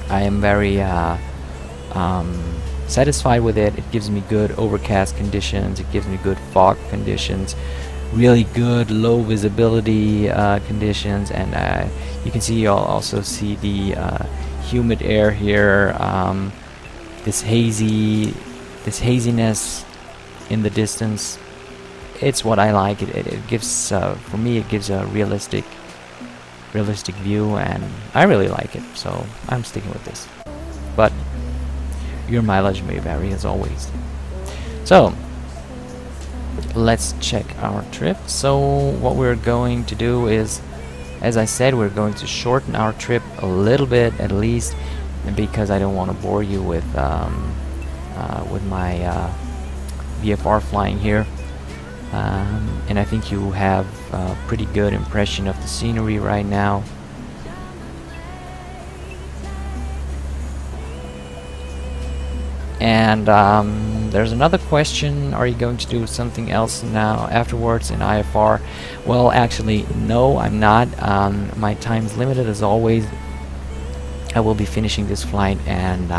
I am very satisfied with it. It gives me good overcast conditions, it gives me good fog conditions, really good low visibility conditions, and you can see, you'll also see the humid air here, this haziness in the distance. It's what I like. It gives, for me, it gives a realistic view, and I really like it, so I'm sticking with this. But your mileage may vary, as always. So let's check our trip. So what we're going to do is, as I said, we're going to shorten our trip a little bit, at least, because I don't want to bore you with my VFR flying here. And I think you have a pretty good impression of the scenery right now. And there's another question: are you going to do something else now afterwards in IFR? Well, actually, no, I'm not. My time is limited, as always. I will be finishing this flight, and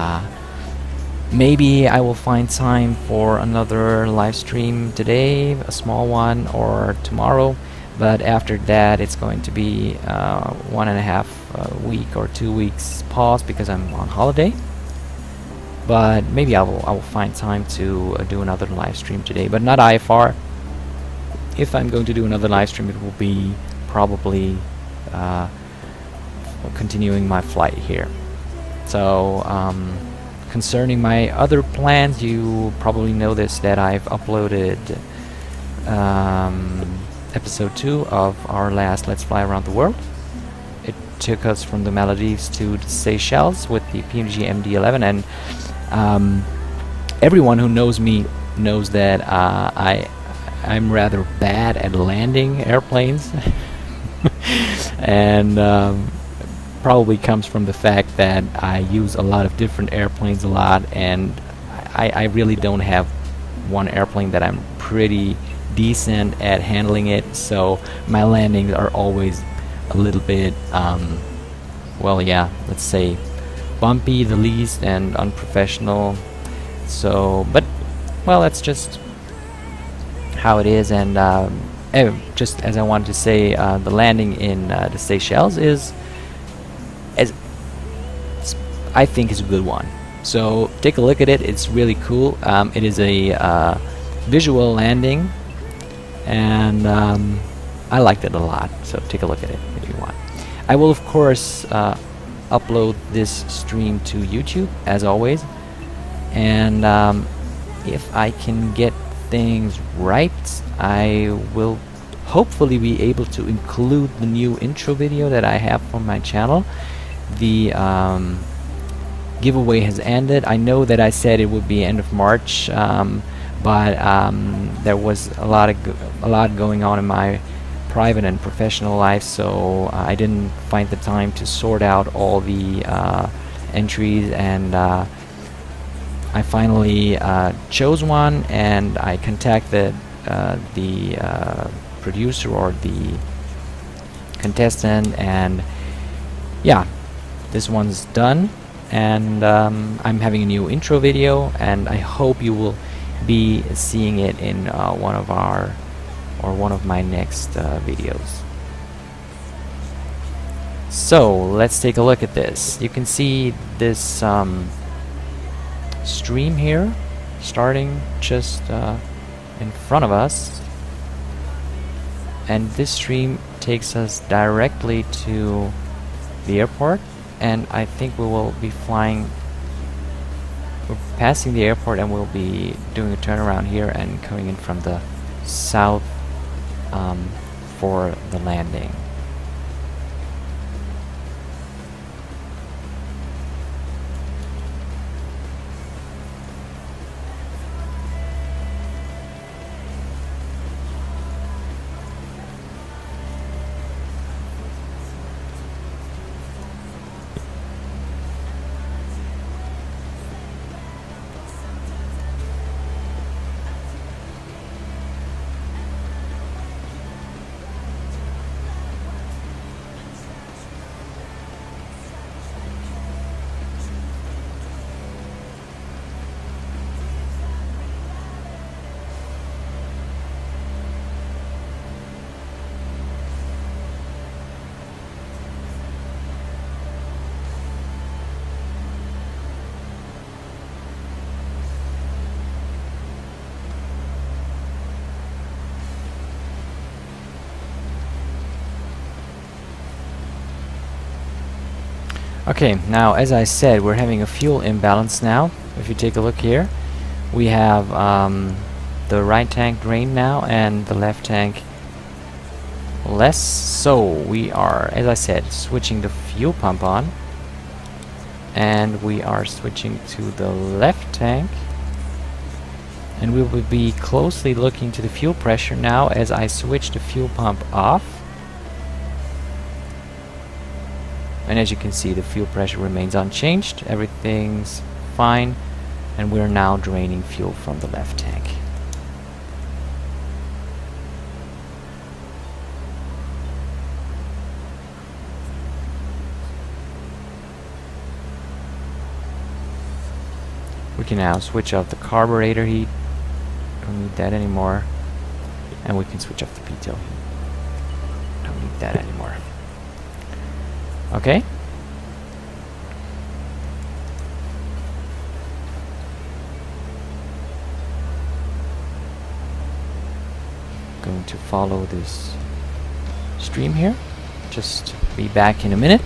maybe I will find time for another live stream today, a small one, or tomorrow. But after that, it's going to be 1.5 week or 2 weeks pause, because I'm on holiday. But maybe I will find time to do another live stream today, but not IFR. If I'm going to do another live stream, it will be probably continuing my flight here. So concerning my other plans, you probably noticed that I've uploaded episode 2 of our last Let's Fly Around the World. It took us from the Maldives to the Seychelles with the PMG MD-11, and everyone who knows me knows that I'm rather bad at landing airplanes, and probably comes from the fact that I use a lot of different airplanes a lot, and I really don't have one airplane that I'm pretty decent at handling it, so my landings are always a little bit well, yeah, let's say bumpy the least, and unprofessional. So, but well, that's just how it is. And just as I wanted to say, the landing in the Seychelles is, as I think, is a good one. So take a look at it. It's really cool. It is a visual landing, and I liked it a lot. So take a look at it if you want. I will, of course, upload this stream to YouTube, as always, and if I can get things right, I will hopefully be able to include the new intro video that I have for my channel. The giveaway has ended. I know that I said it would be end of March, but there was a lot going on in my private and professional life, so I didn't find the time to sort out all the entries, and I finally chose one, and I contacted the producer or the contestant, and yeah, this one's done, and I'm having a new intro video, and I hope you will be seeing it in one of my next videos. So let's take a look at this. You can see this stream here starting just in front of us, and this stream takes us directly to the airport, and I think we will be flying, we're passing the airport, and we'll be doing a turnaround here and coming in from the south for the landing. Okay, now as I said, we're having a fuel imbalance now. If you take a look here, we have the right tank drained now and the left tank less. So we are, as I said, switching the fuel pump on, and we are switching to the left tank, and we will be closely looking to the fuel pressure now as I switch the fuel pump off. And as you can see, the fuel pressure remains unchanged, everything's fine, and we're now draining fuel from the left tank. We can now switch off the carburetor heat, don't need that anymore, and we can switch off the pitot heat, don't need that anymore. Okay. Going to follow this stream here. Just be back in a minute.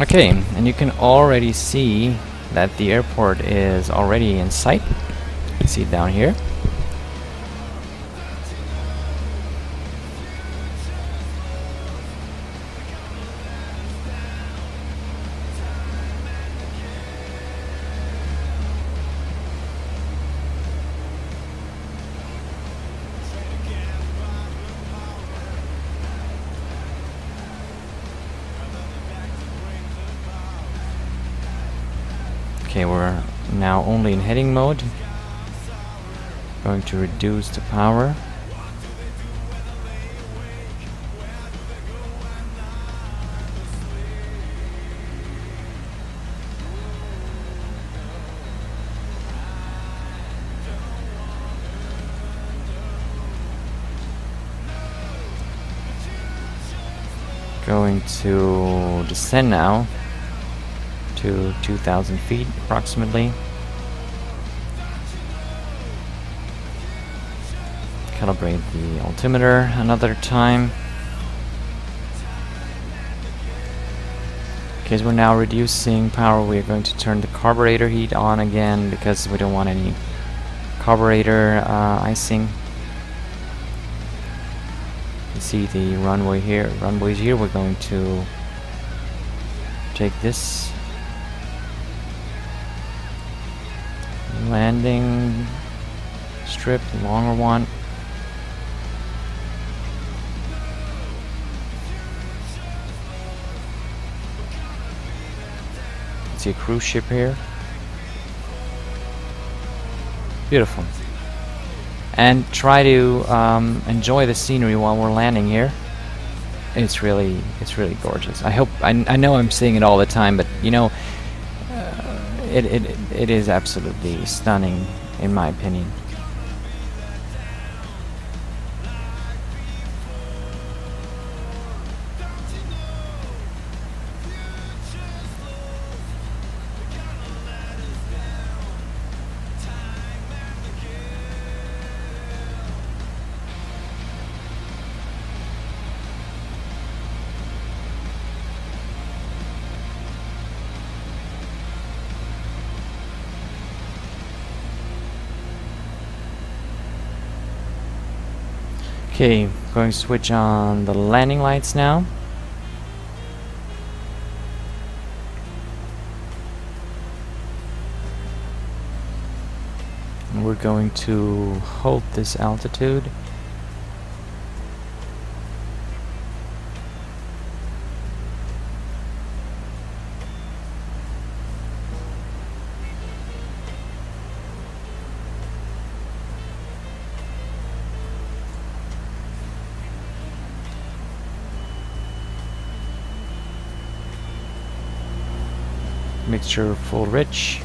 Okay, and you can already see that the airport is already in sight. You can see it down here. Okay, we're now only in heading mode. Going to reduce the power. Going to descend now to 2,000 feet approximately. Calibrate the altimeter another time. Okay, we're now reducing power. We're going to turn the carburetor heat on again because we don't want any carburetor icing. You see the runways here. We're going to take this landing strip, the longer one. See a cruise ship here. Beautiful. And try to enjoy the scenery while we're landing here. It's really gorgeous. I know I'm saying it all the time, but you know, it is absolutely stunning in my opinion. Okay, going to switch on the landing lights now. And we're going to hold this altitude. Mixture full rich.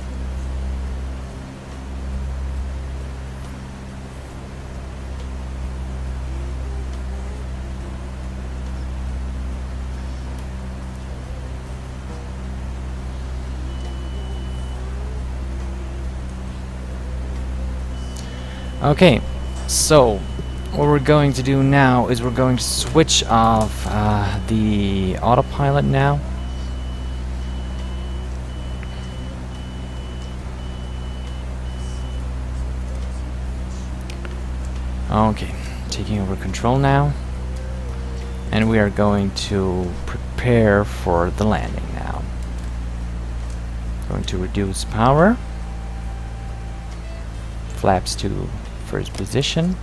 Okay, so what we're going to do now is we're going to switch off the autopilot now. Okay, taking over control now, and we are going to prepare for the landing now. Going to reduce power, flaps to first position.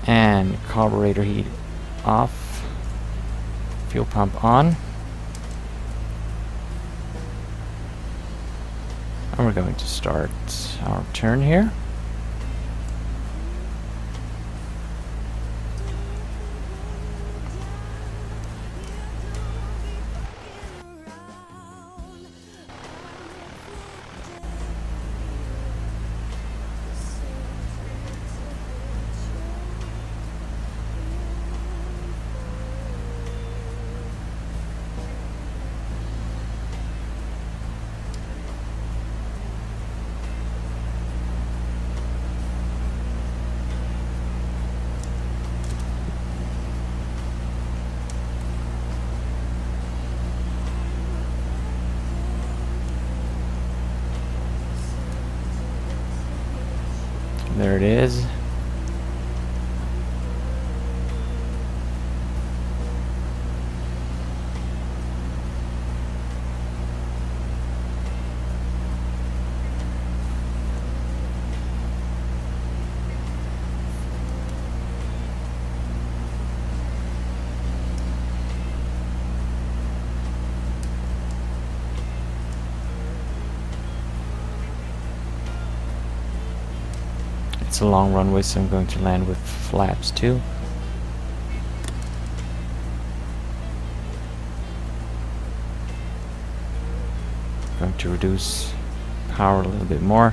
And carburetor heat off, fuel pump on. And we're going to start our turn here. There it is. It's a long runway, so I'm going to land with flaps too. Going to reduce power a little bit more.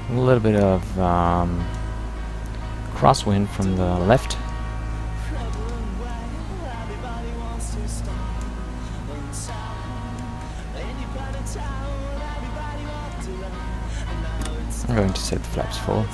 A little bit of crosswind from the left. I'm going to set the flaps full.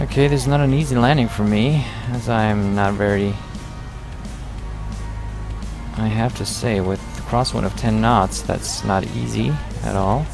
Okay, this is not an easy landing for me, as I'm not very... I have to say, with a crosswind of 10 knots, that's not easy at all.